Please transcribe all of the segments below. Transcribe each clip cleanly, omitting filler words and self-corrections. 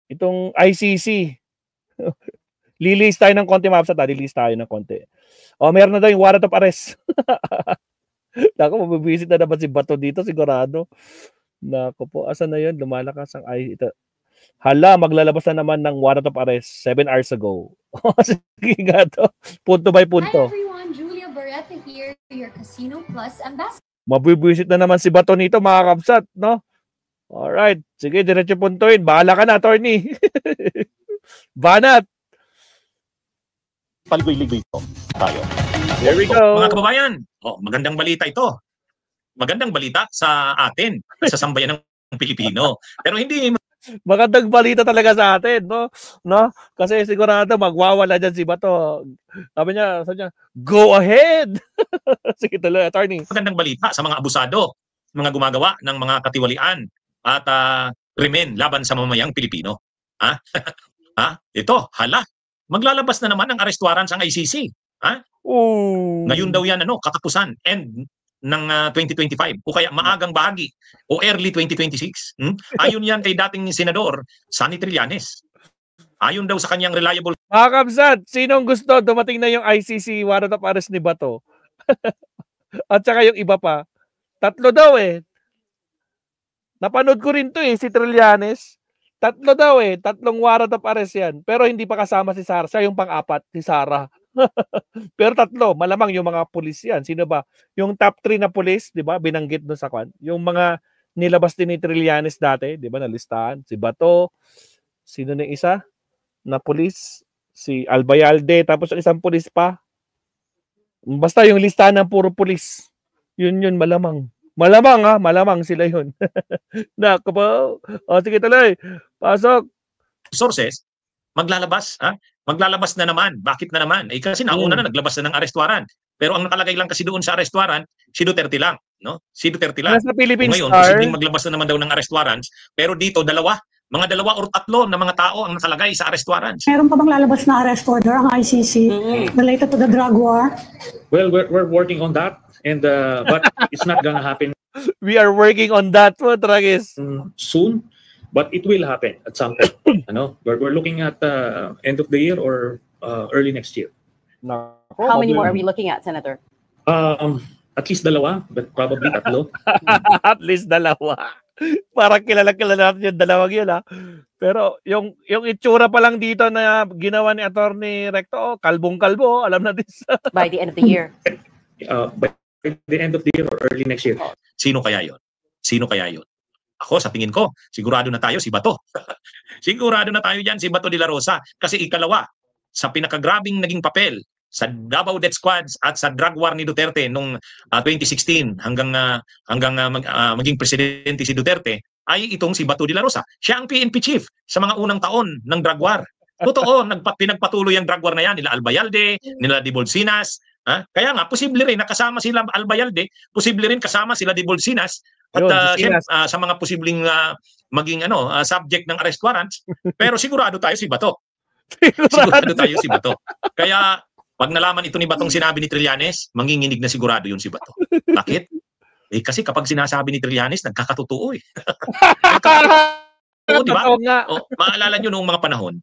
Itong ICC. Lilis tayo ng konti, Mapsat. Lilis tayo ng konti. Meron na daw yung warrant of arrest. Naku, mabibisit na naman si Bato dito, sigurado. Naku po, asan na yun? Lumalakas ang ito. Hala, maglalabas na naman ng warrant of arrest 7 hours ago. Sige nga to. Punto by punto. Hi everyone, Julia Barreta here, your Casino Plus ambassador. Mabibisit na naman si Bato nito, mga Kapsat, no? Alright. Sige, diretso puntuin. Bahala ka na, attorney. Banat. Paligoy-ligoy po tayo. There we go. Mga kababayan, magandang balita ito. Magandang balita sa atin, sa sambayan ng Pilipino. Pero hindi magandang balita talaga sa atin, no? Kasi sigurado magwawala diyan si Bato. Sabi niya, go ahead. Sige tuloy, attorney. Magandang balita sa mga abusado, mga gumagawa ng mga katiwalian at krimen laban sa mamamayang Pilipino. Ito, hala. Maglalabas na naman ng arrest warrants ang ICC. Ngayon daw yan, katapusan, end ng 2025 o kaya maagang bahagi o early 2026. Ayon yan kay dating senador Sonny Trillanes. Ayon daw sa kanyang reliable. Mga Kapsat, sinong gusto dumating na yung ICC warrant of arrest ni Bato? At saka yung iba pa. 3 daw eh. Napanood ko rin to si Trillanes. 3 daw 3 warrant of arrest yan. Pero hindi pa kasama si Sara. Siya yung pang-4, si Sara. Pero 3, malamang yung mga pulis yan. Sino ba? Yung top 3 na pulis, di ba? Binanggit doon sa kwan. Yung mga nilabas din ni Trillanes dati, di ba? Nalistahan. Si Bato. Sino na isa? Na pulis? Si Albayalde. Tapos isang pulis pa. Basta yung listahan ng puro pulis. Yun malamang. Malamang sila yun. Naku po. Sige tuloy. Pasok. Sources, maglalabas na naman. Bakit na naman? Kasi nauna na naglabas na ng arrest warrant. Pero ang nakalagay lang kasi doon sa arrest warrant, si Duterte lang. No? Si Duterte lang. Sa Philippine ngayon, Star, posibleng maglabas na naman daw ng arrest warrants. Pero dito, mga 2 or 3 na mga tao ang nakalagay sa arrest warrants. Meron pa bang lalabas na arrest order ang ICC related to the drug war? Well, we're working on that, and but it's not gonna happen. We are working on that po, Tragis. Soon, but it will happen at some point. We're looking at end of the year or early next year. How many more are we looking at, Senator? At least 2, but probably 3. At least 2. Parang kilala natin yung 2 yun, Pero yung itsura pa lang dito na ginawa ni Attorney Recto, kalbong-kalbo, alam na din sa... By the end of the year. By the end of the year or early next year. Sino kaya yon? Ako, sa tingin ko, sigurado na tayo si Bato. Sigurado na tayo dyan si Bato de la Rosa. Kasi ikalawa, sa pinakagrabing naging papel sa Davao Death Squads at sa drug war ni Duterte noong 2016 hanggang maging presidente si Duterte, ay itong si Bato de la Rosa. Siya ang PNP chief sa mga unang taon ng drug war. Totoo, pinagpatuloy ang drug war na yan, nila Albayalde, nila Dibolsinas. Kaya nga, posible rin nakasama sila Albayalde, posible rin kasama sila Dibolsinas at sa mga posibleng maging subject ng arrest warrants. Pero sigurado tayo si Bato. Sigurado tayo si Bato. Kaya pag nalaman ito ni Batong sinabi ni Trillanes, manginginig na sigurado yun si Bato. Bakit? Kasi kapag sinasabi ni Trillanes, nagkakatotoo Nagkakatotoo, di ba? Maalala nyo noong mga panahon,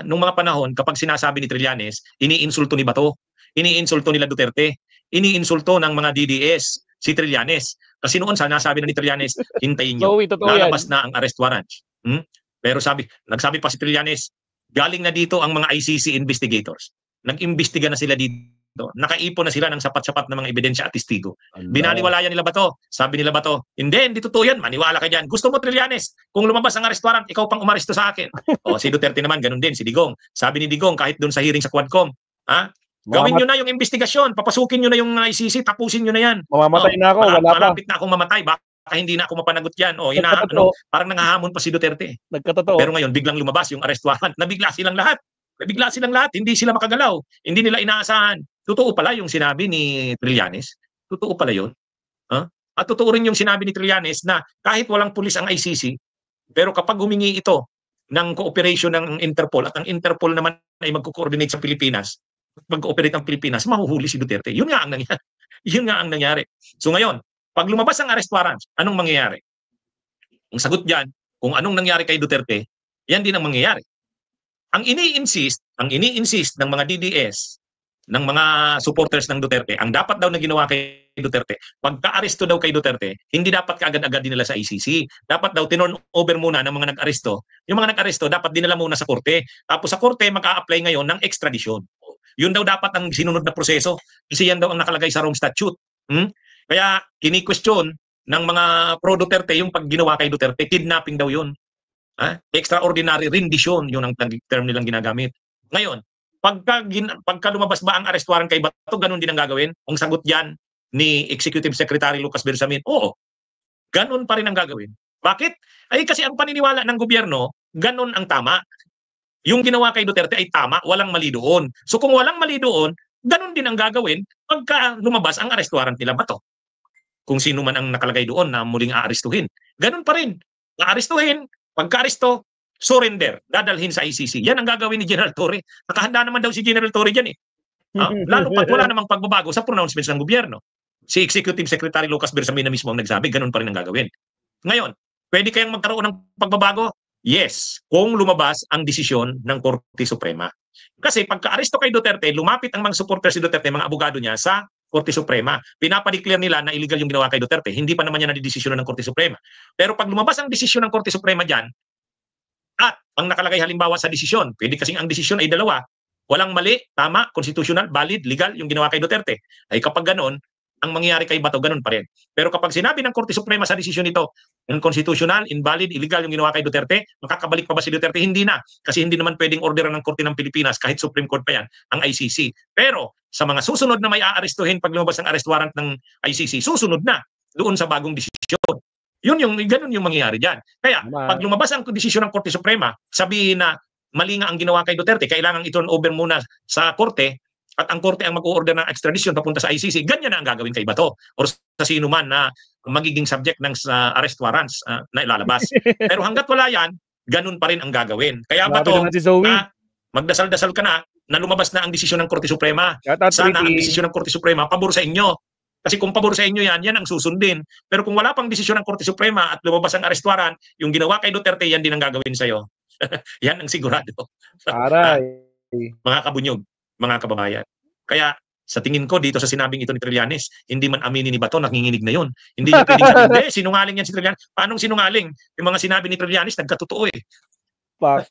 noong mga panahon, kapag sinasabi ni Trillanes, iniinsulto ni Bato, iniinsulto nila Duterte, iniinsulto ng mga DDS, si Trillanes. Kasi noon, sinasabi na ni Trillanes, hintayin nyo, lalabas na ang arrest warrant. Pero nagsabi pa si Trillanes, galing na dito ang mga ICC investigators. Nag-imbestiga na sila dito. Nakaipon na sila ng sapat-sapat na mga ebidensya at testigo. Binaliwalayan nila Bato. Sabi nila Bato, hindi totoo yan. Maniwala ka dyan. Gusto mo, Trillanes, kung lumabas ang arrest warrant, ikaw pang umaresto sa akin. Si Duterte naman, ganun din. Si Digong. Sabi ni Digong, kahit doon sa hearing sa Quadcom, gawin nyo na yung investigasyon. Papasukin nyo na yung ICC. Tapusin nyo na yan. Mamamatay na ako. Wala pa. Malapit na akong mamatay. Baka hindi na ako mapanagot yan. Parang nangahamon pa si Duterte. Nagkatotoo. Pero ngayon, biglang lumabas yung arrest warrant. Nabigla silang lahat. Hindi sila makagalaw. Hindi nila inaasahan. Totoo pala yung sinabi ni Trillanes. Totoo pala yun. At totoo rin yung sinabi ni Trillanes na kahit walang pulis ang ICC, pero kapag humingi ito ng cooperation ng Interpol at ang Interpol naman ay magko-coordinate sa Pilipinas, mag-cooperate ang Pilipinas, mahuhuli si Duterte. Yun nga ang nangyari. So ngayon, pag lumabas ang arrest warrant, anong mangyayari? Ang sagot dyan, kung anong nangyari kay Duterte, Yan din ang mangyayari. Ang ini-insist ng mga DDS, ng mga supporters ng Duterte, ang dapat daw na ginawa kay Duterte, pagka-aresto daw kay Duterte, hindi dapat kaagad-agad dinala sa ICC. Dapat daw tinorn over muna ng mga nag-aresto. Yung mga nag-aresto, dapat dinala muna sa korte. Tapos sa korte, mag-a-apply ngayon ng extradition. Yun daw dapat ang sinunod na proseso. Kasi yan daw ang nakalagay sa Rome Statute. Kaya kini-question ng mga pro-Duterte yung pag ginawa kay Duterte, kidnapping daw yun. Extraordinary rendition, yun ang term nilang ginagamit. Ngayon, pagka lumabas ba ang arrest warrant kay Bato, ganun din ang gagawin? Ang sagot diyan ni Executive Secretary Lucas Bersamin, oo, ganun pa rin ang gagawin. Bakit? Ay kasi ang paniniwala ng gobyerno, ganun ang tama. Yung ginawa kay Duterte ay tama, walang mali doon. So kung walang mali doon, ganun din ang gagawin pagka lumabas ang arrest warrant nila Bato. Kung sino man ang nakalagay doon na muling aarestuhin. Ganun pa rin. Aarestuhin, pagka-aresto, surrender, dadalhin sa ICC. Yan ang gagawin ni General Torre. Nakahanda naman daw si General Torre dyan eh. Lalo pat wala namang pagbabago sa pronouncements ng gobyerno. Si Executive Secretary Lucas Bersamin na mismo ang nagsabi, ganun pa rin ang gagawin. Ngayon, pwede kayang magkaroon ng pagbabago? Yes, kung lumabas ang desisyon ng Korte Suprema. Kasi pagka-aresto kay Duterte, lumapit ang mga supporters si Duterte, mga abogado niya sa Korte Suprema. Pinapadeclare nila na illegal yung ginawa kay Duterte. Hindi pa naman yan nadidesisyonan ng Korte Suprema. Pero pag lumabas ang desisyon ng Korte Suprema dyan, at ang nakalagay halimbawa sa desisyon, pwede kasing ang desisyon ay dalawa, walang mali, tama, constitutional, valid, legal yung ginawa kay Duterte. Ay kapag ganon, ang mangyayari kay Bato, ganun pa rin. Pero kapag sinabi ng Korte Suprema sa desisyon nito, unconstitutional, invalid, illegal yung ginawa kay Duterte, makakabalik pa ba si Duterte? Hindi na. Kasi hindi naman pwedeng orderan ng Korte ng Pilipinas, kahit Supreme Court pa yan, ang ICC. Pero sa mga susunod na may aarestuhin pag lumabas ang arrest warrant ng ICC, susunod na doon sa bagong desisyon. Ganun yung mangyayari dyan. Kaya pag lumabas ang desisyon ng Korte Suprema, sabihin na mali nga ang ginawa kay Duterte, kailangan i-turn over muna sa Korte, at ang Korte ang mag-o-order ng extradition papunta sa ICC, ganyan na ang gagawin kay Bato or sa sino man na magiging subject ng arrest warrants na ilalabas. Pero hanggat wala yan, ganun pa rin ang gagawin. Kaya Bato, magdasal-dasal ka na lumabas na ang desisyon ng Korte Suprema. Sana ang desisyon ng Korte Suprema pabor sa inyo. Kasi kung pabor sa inyo yan ang susundin. Pero kung wala pang desisyon ng Korte Suprema at lumabas ang arrest warrant, yung ginawa kay Duterte, yan din ang gagawin sa'yo. Yan ang sigurado. Aray. Mga kabunyog, mga kababayan. Kaya sa tingin ko dito sa sinabing ito ni Trillanes, hindi man aminin ni Bato, nakinginig na yun. Hindi niya pwedeng sabihin, sinungaling yan si Trillanes. Paanong sinungaling? Yung mga sinabi ni Trillanes, nagkatotoo eh.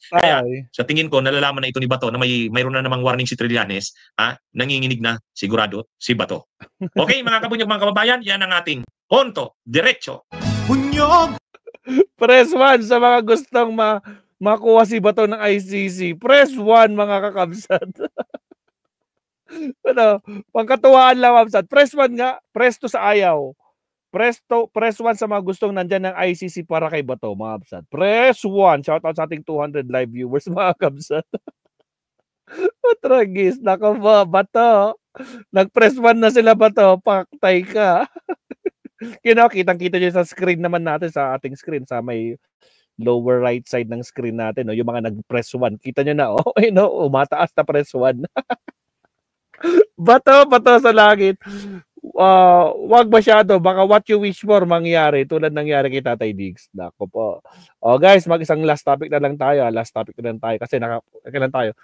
Kaya sa tingin ko, nalalaman na ito ni Bato na mayroon na namang warning si Trillanes, nanginginig na sigurado si Bato. Okay, mga kabunyog, mga kababayan, yan ang ating Ponto Diretso. Bunyog! Press 1 sa mga gustong makuha si Bato ng ICC. Press 1, mga kakabsat. Pangkatuwaan lang, Mamsat. Press 1 nga, press 2 sa ayaw. Press 1 sa mga gustong nandyan ng ICC para kay Bato, mga Kabsat. Press 1. Shout out sa ating 200 live viewers, mga Kabsat. Tragis. Nako ba, Bato. Nag-press 1 na sila, Bato. Paktay ka. Kitang-kita nyo sa screen naman natin, sa ating screen, sa may lower right side ng screen natin, no? Yung mga nag-press 1. Kita nyo na, umataas na press 1. Bato sa langit. Wag masyado, baka what you wish for mangyari tulad nangyari kay Tatay Diggs. Nako po. Guys, mag-isang last topic na lang tayo. Last topic na lang tayo kasi kailan tayo?